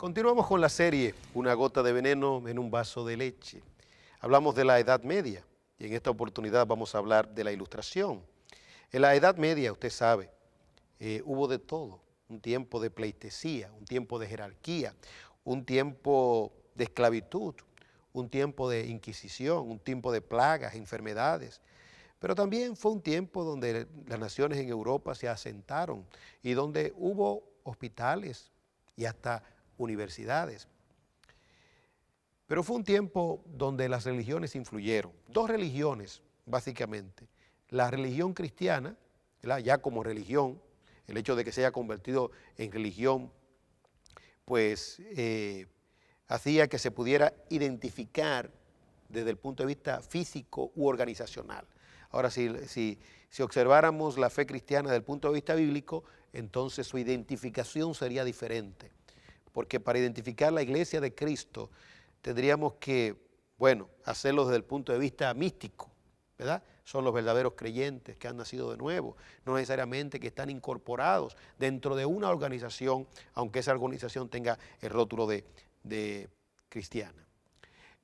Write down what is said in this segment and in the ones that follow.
Continuamos con la serie Una gota de veneno en un vaso de leche. Hablamos de la Edad Media y en esta oportunidad vamos a hablar de la Ilustración. En la Edad Media, usted sabe, hubo de todo. Un tiempo de pleitesía, un tiempo de jerarquía, un tiempo de esclavitud, un tiempo de inquisición, un tiempo de plagas, enfermedades. Pero también fue un tiempo donde las naciones en Europa se asentaron y donde hubo hospitales y hasta universidades. Pero fue un tiempo donde las religiones influyeron. Dos religiones, básicamente. La religión cristiana, ¿verdad?, ya como religión, el hecho de que se haya convertido en religión, pues hacía que se pudiera identificar desde el punto de vista físico u organizacional. Ahora, si observáramos la fe cristiana desde el punto de vista bíblico, entonces su identificación sería diferente. Porque para identificar la iglesia de Cristo tendríamos que, hacerlo desde el punto de vista místico, ¿verdad? Son los verdaderos creyentes que han nacido de nuevo, no necesariamente que están incorporados dentro de una organización, aunque esa organización tenga el rótulo de cristiana.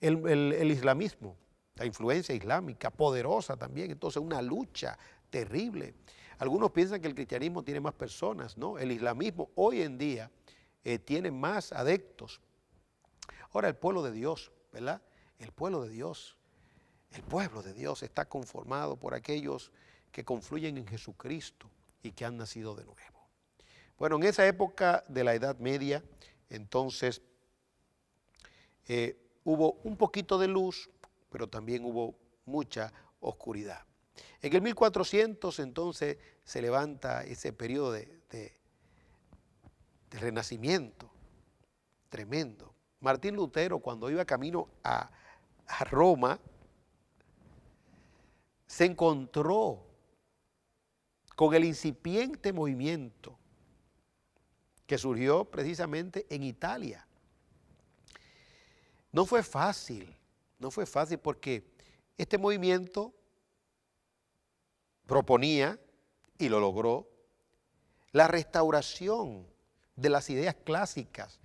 El islamismo, la influencia islámica, poderosa también, entonces una lucha terrible. Algunos piensan que el cristianismo tiene más personas, ¿no? El islamismo hoy en día tiene más adeptos. Ahora el pueblo de Dios, ¿verdad? El pueblo de Dios está conformado por aquellos que confluyen en Jesucristo y que han nacido de nuevo. Bueno, en esa época de la Edad Media, entonces, hubo un poquito de luz, pero también hubo mucha oscuridad. En el 1400, entonces, se levanta ese periodo de renacimiento tremendo. Martín Lutero, cuando iba camino a Roma, se encontró con el incipiente movimiento que surgió precisamente en Italia. No fue fácil porque este movimiento proponía, y lo logró, la restauración de las ideas clásicas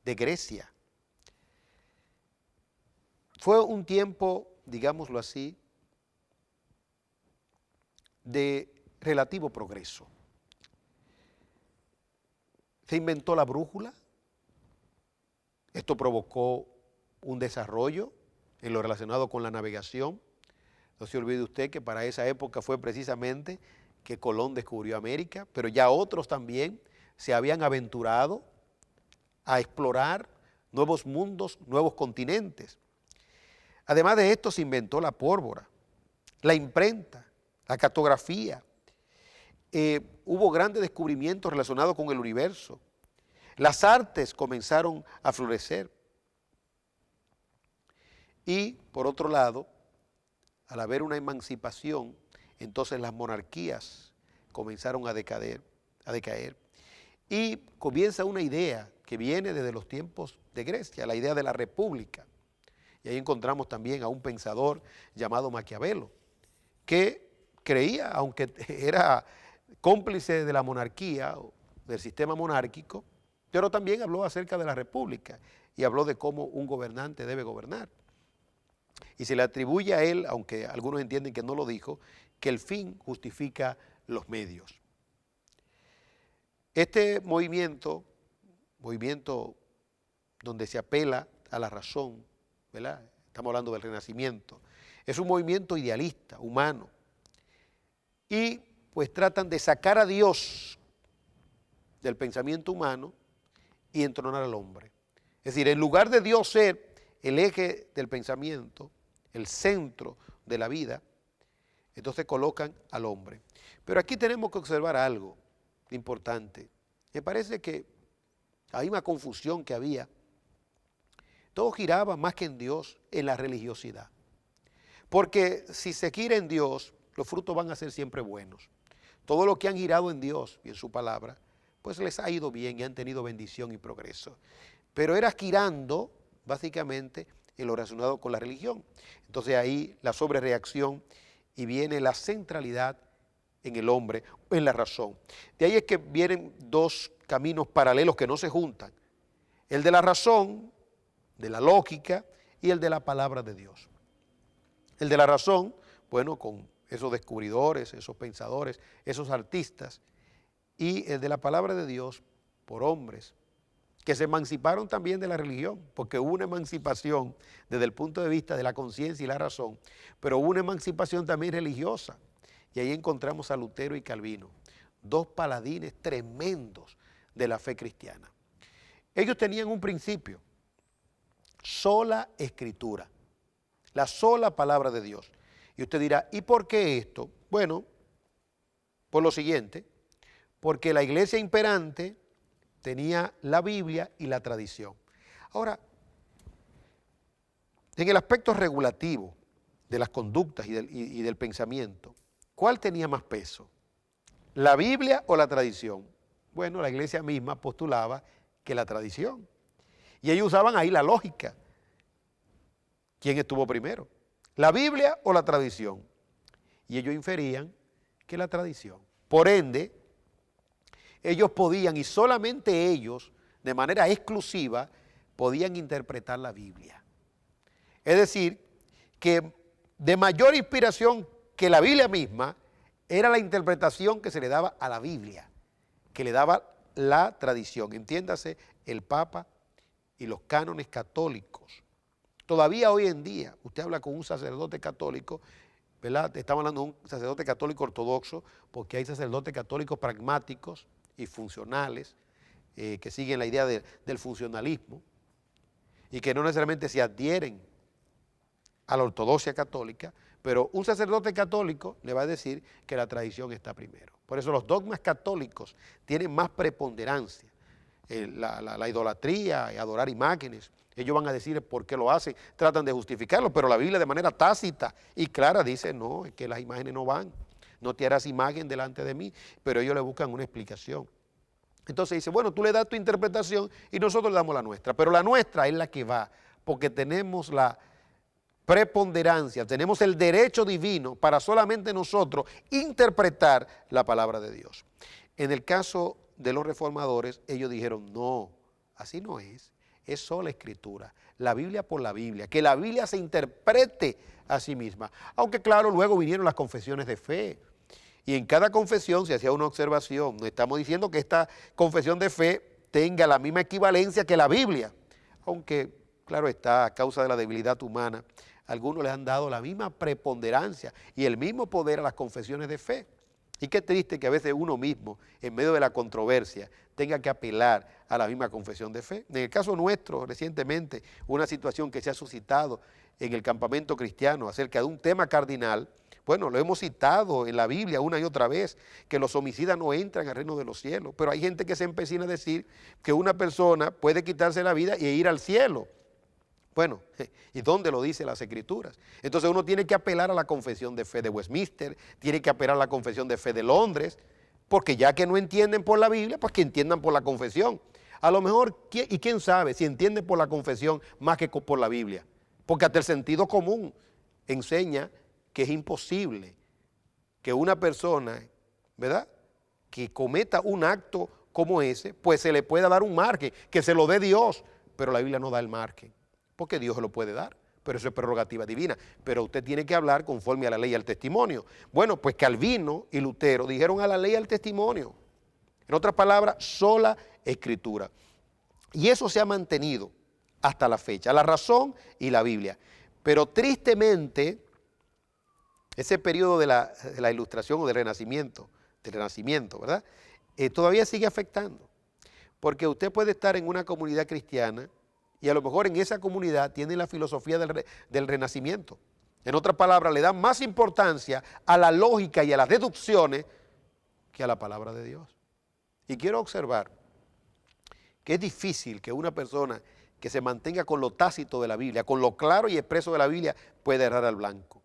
de Grecia. Fue un tiempo, digámoslo así, de relativo progreso. Se inventó la brújula. Esto provocó un desarrollo en lo relacionado con la navegación. No se olvide usted que para esa época fue precisamente que Colón descubrió América, pero ya otros también se habían aventurado a explorar nuevos mundos, nuevos continentes. Además de esto se inventó la pólvora, la imprenta, la cartografía. Hubo grandes descubrimientos relacionados con el universo. Las artes comenzaron a florecer. Y, por otro lado, al haber una emancipación, entonces las monarquías comenzaron a decaer. Y comienza una idea que viene desde los tiempos de Grecia, la idea de la república. Y ahí encontramos también a un pensador llamado Maquiavelo, que creía, aunque era cómplice de la monarquía, del sistema monárquico, pero también habló acerca de la república y habló de cómo un gobernante debe gobernar. Y se le atribuye a él, aunque algunos entienden que no lo dijo, que el fin justifica los medios. Este movimiento donde se apela a la razón, ¿verdad? Estamos hablando del Renacimiento, es un movimiento idealista, humano, y pues tratan de sacar a Dios del pensamiento humano y entronar al hombre. Es decir, en lugar de Dios ser el eje del pensamiento, el centro de la vida, entonces colocan al hombre. Pero aquí tenemos que observar algo importante. Me parece que la misma confusión que había, todo giraba más que en Dios, en la religiosidad. Porque si se gira en Dios, los frutos van a ser siempre buenos. Todo lo que han girado en Dios y en su palabra, pues les ha ido bien y han tenido bendición y progreso. Pero era girando, básicamente, en lo relacionado con la religión. Entonces ahí la sobrereacción y viene la centralidad en el hombre, en la razón. De ahí es que vienen dos caminos paralelos que no se juntan. El de la razón, de la lógica y el de la palabra de Dios. El de la razón, bueno, con esos descubridores, esos pensadores, esos artistas, y el de la palabra de Dios por hombres que se emanciparon también de la religión, porque hubo una emancipación desde el punto de vista de la conciencia y la razón, pero hubo una emancipación también religiosa, y ahí encontramos a Lutero y Calvino, dos paladines tremendos de la fe cristiana. Ellos tenían un principio: sola escritura, la sola palabra de Dios. Y usted dirá, ¿y por qué esto? Bueno, por lo siguiente: porque la iglesia imperante tenía la Biblia y la tradición. Ahora, en el aspecto regulativo de las conductas y del pensamiento, ¿cuál tenía más peso? ¿La Biblia o la tradición? Bueno, la iglesia misma postulaba que la tradición. Y ellos usaban ahí la lógica. ¿Quién estuvo primero? ¿La Biblia o la tradición? Y ellos inferían que la tradición. Por ende, ellos podían, y solamente ellos, de manera exclusiva, podían interpretar la Biblia. Es decir, que de mayor inspiración que la Biblia misma, era la interpretación que se le daba a la Biblia, que le daba la tradición. Entiéndase, el Papa y los cánones católicos. Todavía hoy en día, usted habla con un sacerdote católico, ¿verdad? Estamos hablando de un sacerdote católico ortodoxo, porque hay sacerdotes católicos pragmáticos y funcionales, que siguen la idea del funcionalismo, y que no necesariamente se adhieren a la ortodoxia católica, pero un sacerdote católico le va a decir que la tradición está primero. Por eso los dogmas católicos tienen más preponderancia. La idolatría y adorar imágenes, ellos van a decir por qué lo hacen, tratan de justificarlo, pero la Biblia de manera tácita y clara dice, no, es que las imágenes no van, no te harás imagen delante de mí, pero ellos le buscan una explicación. Entonces dice, bueno, tú le das tu interpretación y nosotros le damos la nuestra, pero la nuestra es la que va, porque tenemos la preponderancia, tenemos el derecho divino para solamente nosotros interpretar la palabra de Dios. En el caso de los reformadores, ellos dijeron, no, así no es sola escritura, la Biblia por la Biblia, que la Biblia se interprete a sí misma. Aunque claro, luego vinieron las confesiones de fe, y en cada confesión se hacía una observación. No estamos diciendo que esta confesión de fe tenga la misma equivalencia que la Biblia, aunque claro está, a causa de la debilidad humana, algunos les han dado la misma preponderancia y el mismo poder a las confesiones de fe. Y qué triste que a veces uno mismo, en medio de la controversia, tenga que apelar a la misma confesión de fe. En el caso nuestro, recientemente, una situación que se ha suscitado en el campamento cristiano acerca de un tema cardinal, bueno, lo hemos citado en la Biblia una y otra vez, que los homicidas no entran al reino de los cielos, pero hay gente que se empecina a decir que una persona puede quitarse la vida y ir al cielo. Bueno, ¿y dónde lo dicen las Escrituras? Entonces uno tiene que apelar a la confesión de fe de Westminster, tiene que apelar a la confesión de fe de Londres, porque ya que no entienden por la Biblia, pues que entiendan por la confesión. A lo mejor, y quién sabe, si entienden por la confesión más que por la Biblia, porque hasta el sentido común enseña que es imposible que una persona, ¿verdad?, que cometa un acto como ese, pues se le pueda dar un margen, que se lo dé Dios, pero la Biblia no da el margen. Porque Dios se lo puede dar, pero eso es prerrogativa divina. Pero usted tiene que hablar conforme a la ley y al testimonio. Bueno, pues Calvino y Lutero dijeron a la ley y al testimonio. En otras palabras, sola escritura. Y eso se ha mantenido hasta la fecha, la razón y la Biblia. Pero tristemente, ese periodo de la Ilustración o del Renacimiento, ¿verdad? Todavía sigue afectando. Porque usted puede estar en una comunidad cristiana y a lo mejor en esa comunidad tienen la filosofía del Renacimiento. En otras palabras, le dan más importancia a la lógica y a las deducciones que a la palabra de Dios. Y quiero observar que es difícil que una persona que se mantenga con lo tácito de la Biblia, con lo claro y expreso de la Biblia, pueda errar al blanco.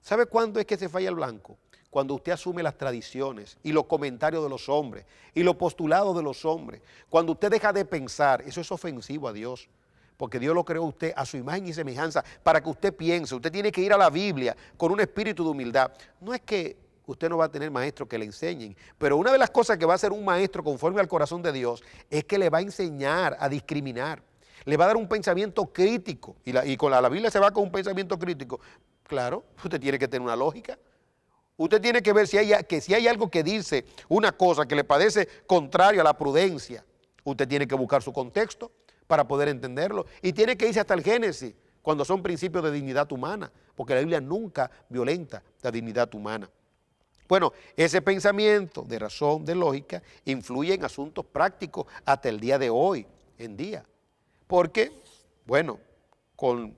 ¿Sabe cuándo es que se falla el blanco? Cuando usted asume las tradiciones y los comentarios de los hombres y los postulados de los hombres. Cuando usted deja de pensar, eso es ofensivo a Dios, porque Dios lo creó a usted a su imagen y semejanza para que usted piense. Usted tiene que ir a la Biblia con un espíritu de humildad. No es que usted no va a tener maestros que le enseñen. Pero una de las cosas que va a hacer un maestro conforme al corazón de Dios es que le va a enseñar a discriminar. Le va a dar un pensamiento crítico. Y con la Biblia se va con un pensamiento crítico. Claro, usted tiene que tener una lógica. Usted tiene que ver si hay algo que dice una cosa que le parece contrario a la prudencia. Usted tiene que buscar su contexto para poder entenderlo. Y tiene que irse hasta el Génesis, cuando son principios de dignidad humana, porque la Biblia nunca violenta la dignidad humana. Bueno, ese pensamiento de razón, de lógica, influye en asuntos prácticos hasta el día de hoy, en día. Porque, bueno, con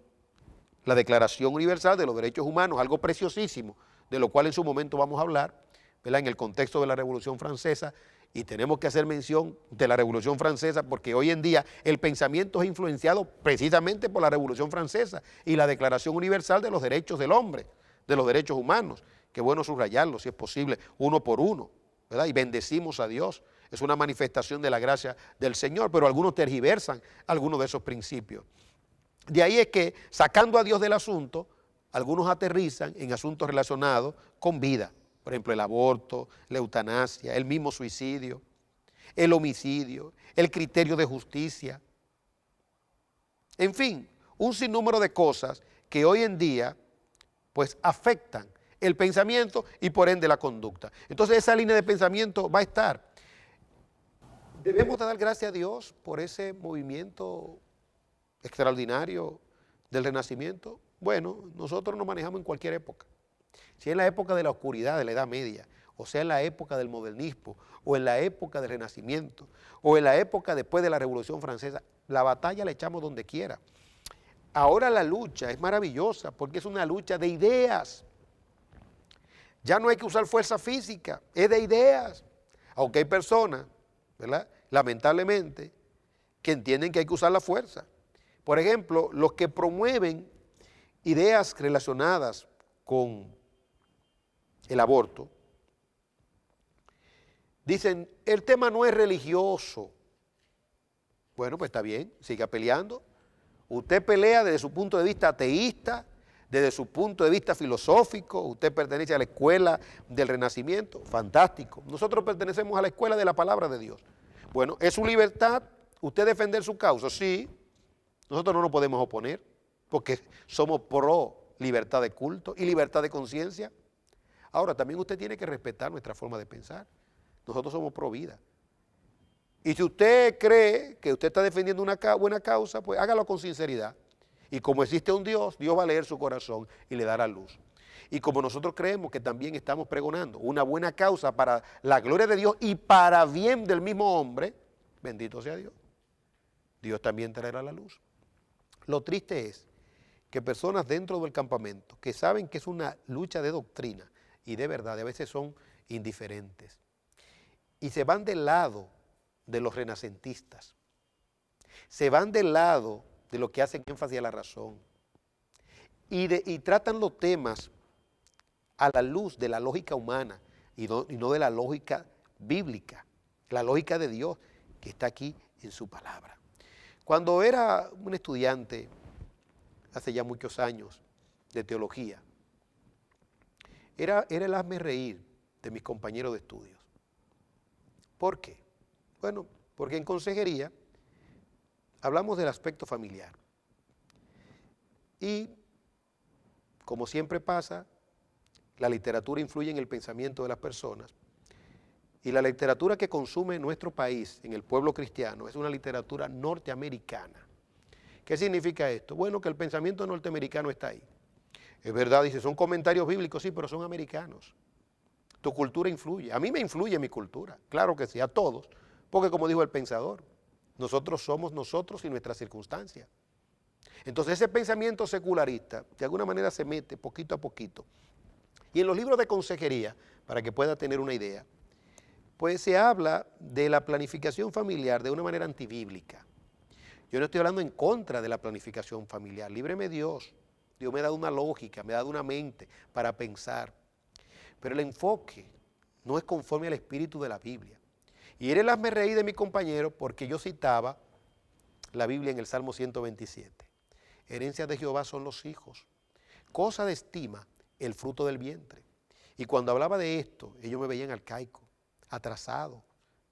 la Declaración Universal de los Derechos Humanos, algo preciosísimo, de lo cual en su momento vamos a hablar, ¿verdad?, en el contexto de la Revolución Francesa, y tenemos que hacer mención de la Revolución Francesa porque hoy en día el pensamiento es influenciado precisamente por la Revolución Francesa y la Declaración Universal de los Derechos del Hombre, de los derechos humanos. Qué bueno subrayarlo, si es posible, uno por uno, ¿verdad? Y bendecimos a Dios. Es una manifestación de la gracia del Señor, pero algunos tergiversan algunos de esos principios. De ahí es que, sacando a Dios del asunto, algunos aterrizan en asuntos relacionados con vida. Por ejemplo, el aborto, la eutanasia, el mismo suicidio, el homicidio, el criterio de justicia. En fin, un sinnúmero de cosas que hoy en día pues afectan el pensamiento y por ende la conducta. Entonces esa línea de pensamiento va a estar. Debemos de dar gracias a Dios por ese movimiento extraordinario del Renacimiento. Bueno, nosotros nos manejamos en cualquier época. Si en la época de la oscuridad, de la Edad Media, o sea en la época del modernismo, o en la época del Renacimiento, o en la época después de la Revolución Francesa, la batalla la echamos donde quiera. Ahora la lucha es maravillosa porque es una lucha de ideas. Ya no hay que usar fuerza física, es de ideas. Aunque hay personas, ¿verdad?, lamentablemente, que entienden que hay que usar la fuerza. Por ejemplo, los que promueven ideas relacionadas con el aborto, dicen, el tema no es religioso. Bueno, pues está bien, siga peleando. Usted pelea desde su punto de vista ateísta, desde su punto de vista filosófico, usted pertenece a la escuela del Renacimiento, fantástico. Nosotros pertenecemos a la escuela de la palabra de Dios. Bueno, es su libertad usted defender su causa, sí, nosotros no nos podemos oponer, porque somos pro libertad de culto y libertad de conciencia. Ahora, también usted tiene que respetar nuestra forma de pensar. Nosotros somos pro vida. Y si usted cree que usted está defendiendo una buena causa, pues hágalo con sinceridad. Y como existe un Dios, Dios va a leer su corazón y le dará luz. Y como nosotros creemos que también estamos pregonando una buena causa para la gloria de Dios y para bien del mismo hombre, bendito sea Dios, Dios también traerá la luz. Lo triste es que personas dentro del campamento que saben que es una lucha de doctrina y de verdad, a veces son indiferentes y se van del lado de los renacentistas, se van del lado de los que hacen énfasis a la razón y tratan los temas a la luz de la lógica humana y no de la lógica bíblica, la lógica de Dios que está aquí en su palabra. Cuando era un estudiante, hace ya muchos años, de teología, era el hazme reír de mis compañeros de estudios. ¿Por qué? Bueno, porque en consejería hablamos del aspecto familiar. Y, como siempre pasa, la literatura influye en el pensamiento de las personas. Y la literatura que consume nuestro país, en el pueblo cristiano, es una literatura norteamericana. ¿Qué significa esto? Bueno, que el pensamiento norteamericano está ahí. Es verdad, dice, son comentarios bíblicos, sí, pero son americanos. Tu cultura influye. A mí me influye mi cultura, claro que sí, a todos. Porque como dijo el pensador, nosotros somos nosotros y nuestras circunstancias. Entonces ese pensamiento secularista de alguna manera se mete poquito a poquito. Y en los libros de consejería, para que pueda tener una idea, pues se habla de la planificación familiar de una manera antibíblica. Yo no estoy hablando en contra de la planificación familiar, líbreme Dios. Dios me ha dado una lógica, me ha dado una mente para pensar. Pero el enfoque no es conforme al espíritu de la Biblia. Y era el hazme reír de mi compañero porque yo citaba la Biblia en el Salmo 127. Herencia de Jehová son los hijos, cosa de estima el fruto del vientre. Y cuando hablaba de esto, ellos me veían arcaico, atrasado,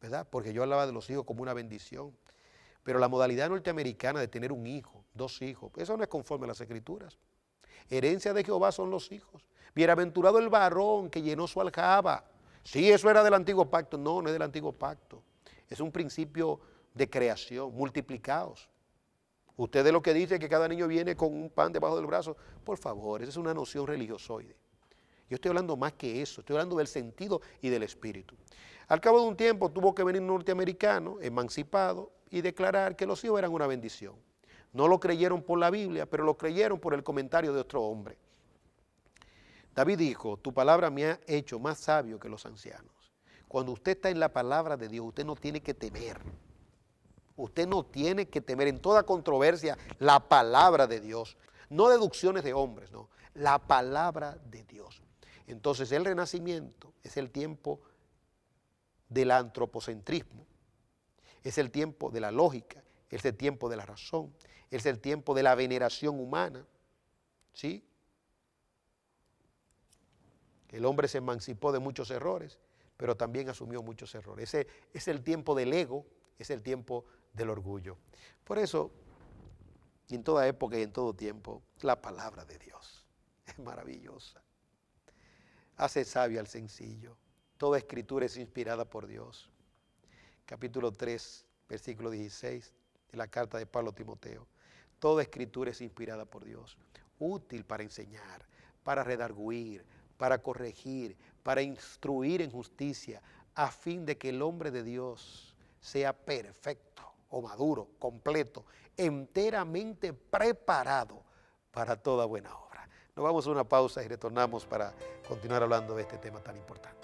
¿verdad? Porque yo hablaba de los hijos como una bendición. Pero la modalidad norteamericana de tener un hijo, 2 hijos, eso no es conforme a las Escrituras. Herencia de Jehová son los hijos. Bienaventurado el varón que llenó su aljaba. Sí, eso era del antiguo pacto. No, no es del antiguo pacto. Es un principio de creación, multiplicados. Usted de lo que dice que cada niño viene con un pan debajo del brazo, por favor, esa es una noción religiosoide. Yo estoy hablando más que eso, estoy hablando del sentido y del espíritu. Al cabo de un tiempo tuvo que venir un norteamericano emancipado y declarar que los hijos eran una bendición. No lo creyeron por la Biblia, pero lo creyeron por el comentario de otro hombre. David dijo, tu palabra me ha hecho más sabio que los ancianos. Cuando usted está en la palabra de Dios, usted no tiene que temer. Usted no tiene que temer en toda controversia la palabra de Dios. No deducciones de hombres, no. La palabra de Dios. Entonces el renacimiento es el tiempo del antropocentrismo. Es el tiempo de la lógica, es el tiempo de la razón, es el tiempo de la veneración humana, ¿sí? El hombre se emancipó de muchos errores, pero también asumió muchos errores. Ese es el tiempo del ego, es el tiempo del orgullo. Por eso, en toda época y en todo tiempo, la palabra de Dios es maravillosa. Hace sabio al sencillo. Toda escritura es inspirada por Dios. Capítulo 3, versículo 16 de la carta de Pablo a Timoteo. Toda escritura es inspirada por Dios, útil para enseñar, para redarguir, para corregir, para instruir en justicia, a fin de que el hombre de Dios sea perfecto o maduro, completo, enteramente preparado para toda buena obra. Nos vamos a una pausa y retornamos para continuar hablando de este tema tan importante.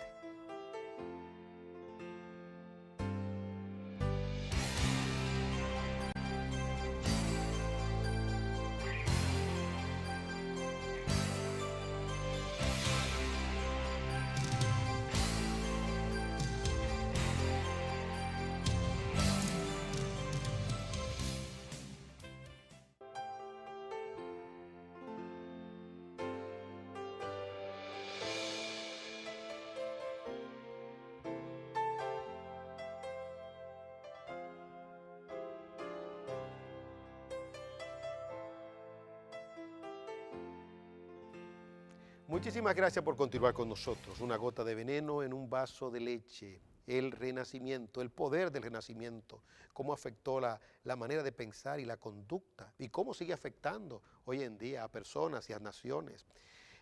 Muchísimas gracias por continuar con nosotros. Una gota de veneno en un vaso de leche. El renacimiento, el poder del renacimiento, cómo afectó la manera de pensar y la conducta y cómo sigue afectando hoy en día a personas y a naciones.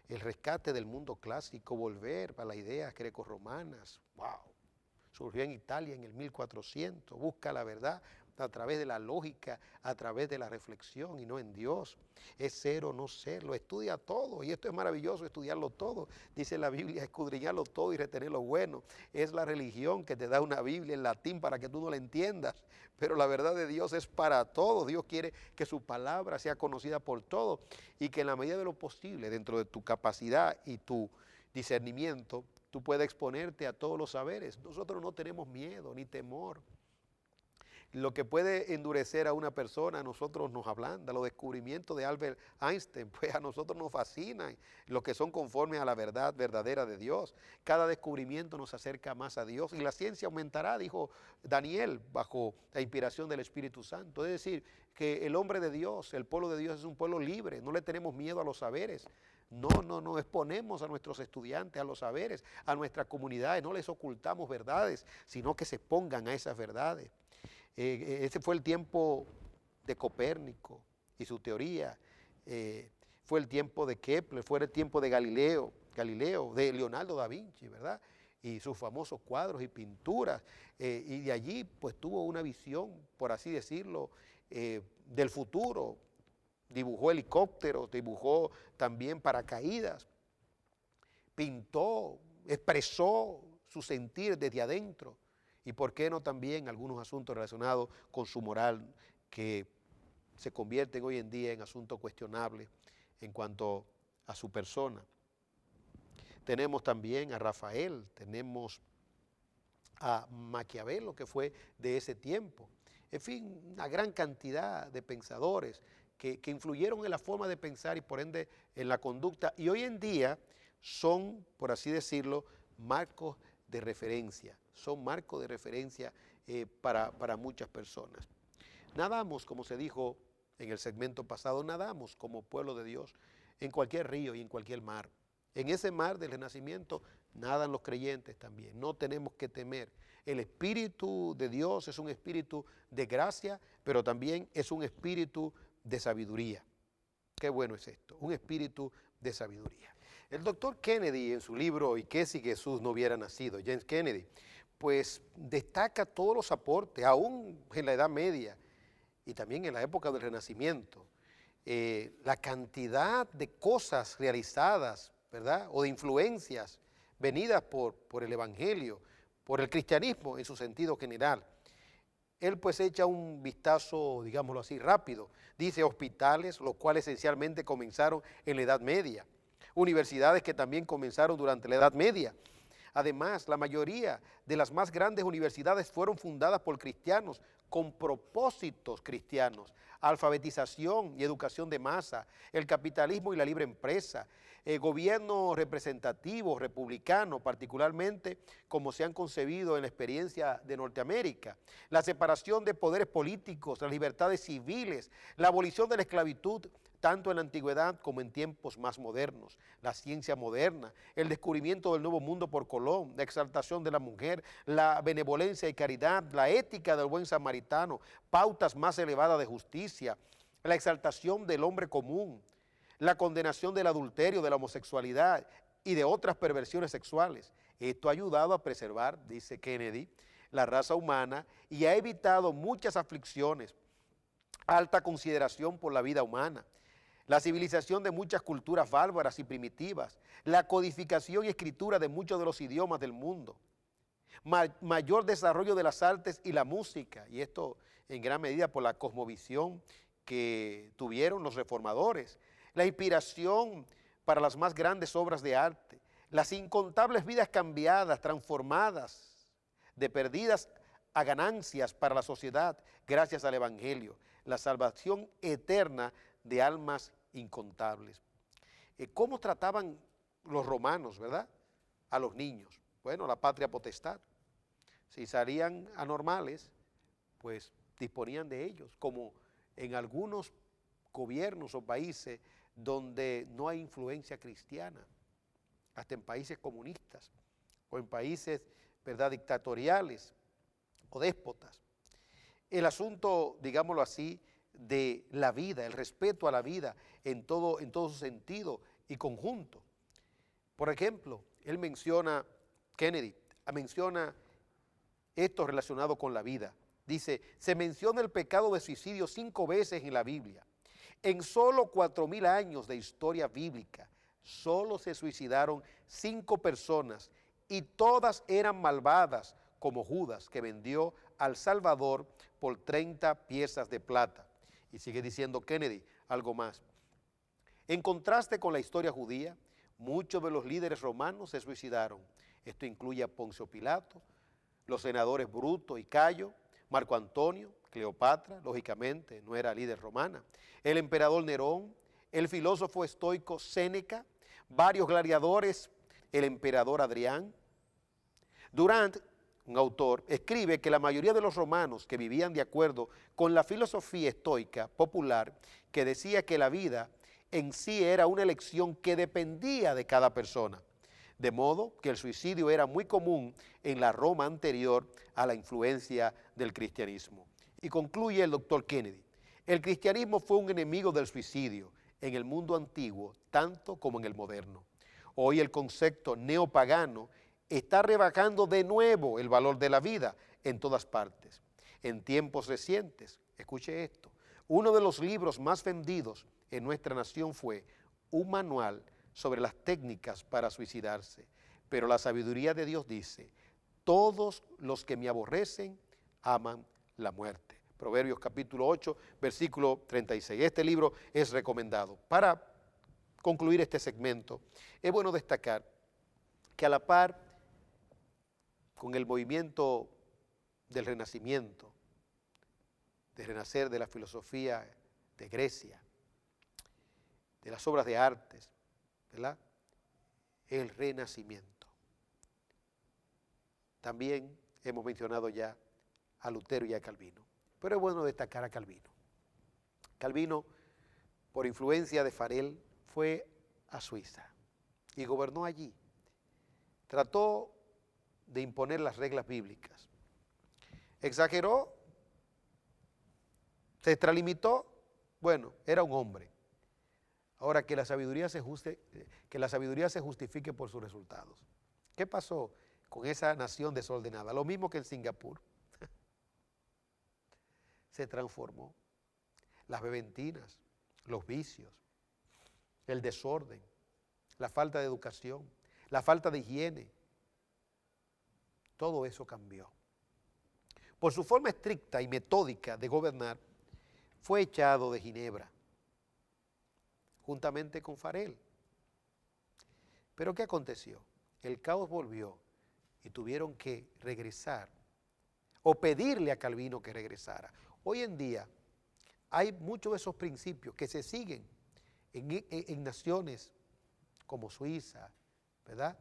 El rescate del mundo clásico, volver a las ideas grecorromanas. ¡Wow! Surgió en Italia en el 1400, busca la verdad a través de la lógica, a través de la reflexión y no en Dios. Es ser o no ser, lo estudia todo y esto es maravilloso, estudiarlo todo. Dice la Biblia, escudriñarlo todo y retener lo bueno. Es la religión que te da una Biblia en latín para que tú no la entiendas, pero la verdad de Dios es para todos. Dios quiere que su palabra sea conocida por todos y que en la medida de lo posible, dentro de tu capacidad y tu discernimiento, tú puedes exponerte a todos los saberes. Nosotros no tenemos miedo ni temor. Lo que puede endurecer a una persona, a nosotros nos ablanda. Los descubrimientos de Albert Einstein, pues a nosotros nos fascinan, los que son conformes a la verdad verdadera de Dios. Cada descubrimiento nos acerca más a Dios y la ciencia aumentará, dijo Daniel, bajo la inspiración del Espíritu Santo. Es decir, que el hombre de Dios, el pueblo de Dios es un pueblo libre, no le tenemos miedo a los saberes. No exponemos a nuestros estudiantes a los saberes, a nuestras comunidades, no les ocultamos verdades, sino que se pongan a esas verdades. Ese fue el tiempo de Copérnico y su teoría, fue el tiempo de Kepler, fue el tiempo de Galileo, de Leonardo da Vinci, ¿verdad? Y sus famosos cuadros y pinturas, y de allí pues tuvo una visión, por así decirlo, del futuro. Dibujó helicópteros, dibujó también paracaídas, pintó, expresó su sentir desde adentro y por qué no también algunos asuntos relacionados con su moral que se convierten hoy en día en asuntos cuestionables en cuanto a su persona. Tenemos también a Rafael, tenemos a Maquiavelo, que fue de ese tiempo. En fin, una gran cantidad de pensadores que influyeron en la forma de pensar y por ende en la conducta. Y hoy en día son, por así decirlo, marcos de referencia, son marcos de referencia para muchas personas. Nadamos, como se dijo en el segmento pasado, nadamos como pueblo de Dios en cualquier río y en cualquier mar. En ese mar del renacimiento nadan los creyentes también, no tenemos que temer. El Espíritu de Dios es un espíritu de gracia, pero también es un espíritu de sabiduría. Qué bueno es esto, un espíritu de sabiduría. El doctor Kennedy, en su libro ¿Y qué si Jesús no hubiera nacido?, James Kennedy, pues destaca todos los aportes, aún en la Edad Media y también en la época del Renacimiento, la cantidad de cosas realizadas, ¿verdad?, o de influencias venidas por el Evangelio, por el cristianismo en su sentido general. Él pues echa un vistazo, digámoslo así, rápido. Dice hospitales, los cuales esencialmente comenzaron en la Edad Media. Universidades que también comenzaron durante la Edad Media. Además, la mayoría de las más grandes universidades fueron fundadas por cristianos con propósitos cristianos, alfabetización y educación de masa, el capitalismo y la libre empresa, gobierno representativo, republicano, particularmente como se han concebido en la experiencia de Norteamérica, la separación de poderes políticos, las libertades civiles, la abolición de la esclavitud, tanto en la antigüedad como en tiempos más modernos, la ciencia moderna, el descubrimiento del nuevo mundo por Colón, la exaltación de la mujer, la benevolencia y caridad, la ética del buen samaritano, pautas más elevadas de justicia, la exaltación del hombre común, la condenación del adulterio, de la homosexualidad y de otras perversiones sexuales. Esto ha ayudado a preservar, dice Kennedy, la raza humana y ha evitado muchas aflicciones, alta consideración por la vida humana, la civilización de muchas culturas bárbaras y primitivas, la codificación y escritura de muchos de los idiomas del mundo, mayor desarrollo de las artes y la música, y esto en gran medida por la cosmovisión que tuvieron los reformadores, la inspiración para las más grandes obras de arte, las incontables vidas cambiadas, transformadas, de perdidas a ganancias para la sociedad gracias al Evangelio, la salvación eterna de almas incontables. ¿Cómo trataban los romanos, verdad?, a los niños? Bueno, la patria potestad. Si salían anormales, pues disponían de ellos, como en algunos gobiernos o países donde no hay influencia cristiana, hasta en países comunistas o en países, ¿verdad?, dictatoriales o déspotas. El asunto, digámoslo así, de la vida, el respeto a la vida en todo su sentido y conjunto. Por ejemplo, Kennedy menciona esto relacionado con la vida. Dice, se menciona el pecado de suicidio 5 veces en la Biblia. En solo 4,000 años de historia bíblica, solo se suicidaron 5 personas y todas eran malvadas, como Judas, que vendió al Salvador por 30 piezas de plata. Y sigue diciendo Kennedy algo más. En contraste con la historia judía, muchos de los líderes romanos se suicidaron. Esto incluye a Poncio Pilato, los senadores Bruto y Cayo, Marco Antonio, Cleopatra, lógicamente no era líder romana, el emperador Nerón, el filósofo estoico Séneca, varios gladiadores, el emperador Adrián. Durant, un autor, escribe que la mayoría de los romanos que vivían de acuerdo con la filosofía estoica popular, que decía que la vida en sí era una elección que dependía de cada persona, de modo que el suicidio era muy común en la Roma anterior a la influencia del cristianismo. Y concluye el doctor Kennedy, el cristianismo fue un enemigo del suicidio en el mundo antiguo, tanto como en el moderno. Hoy el concepto neopagano está rebajando de nuevo el valor de la vida en todas partes. En tiempos recientes, escuche esto, uno de los libros más vendidos en nuestra nación fue un manual sobre las técnicas para suicidarse. Pero la sabiduría de Dios dice, todos los que me aborrecen aman la muerte. Proverbios capítulo 8, versículo 36. Este libro es recomendado. Para concluir este segmento, es bueno destacar que a la par con el movimiento del Renacimiento, de renacer de la filosofía de Grecia, de las obras de artes, ¿verdad?, el renacimiento. También hemos mencionado ya a Lutero y a Calvino, pero es bueno destacar a Calvino. Calvino, por influencia de Farel, fue a Suiza y gobernó allí. Trató de imponer las reglas bíblicas. Exageró, se extralimitó, bueno, era un hombre. Ahora, que la sabiduría se justifique por sus resultados. ¿Qué pasó con esa nación desordenada? Lo mismo que en Singapur. Se transformó. Las bebentinas, los vicios, el desorden, la falta de educación, la falta de higiene, todo eso cambió. Por su forma estricta y metódica de gobernar, fue echado de Ginebra, juntamente con Farel. Pero ¿qué aconteció? El caos volvió y tuvieron que regresar o pedirle a Calvino que regresara. Hoy en día hay muchos de esos principios que se siguen en naciones como Suiza, ¿verdad?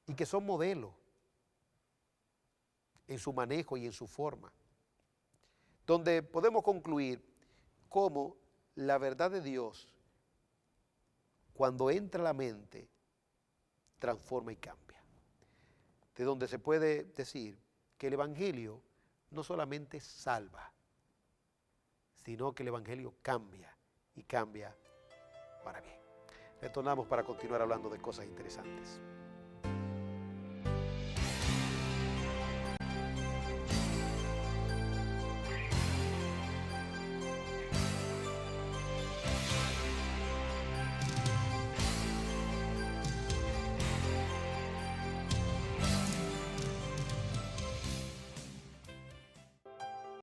Y que son modelos en su manejo y en su forma, donde podemos concluir cómo la verdad de Dios, cuando entra a la mente, transforma y cambia. De donde se puede decir que el Evangelio no solamente salva, sino que el Evangelio cambia y cambia para bien. Retornamos para continuar hablando de cosas interesantes.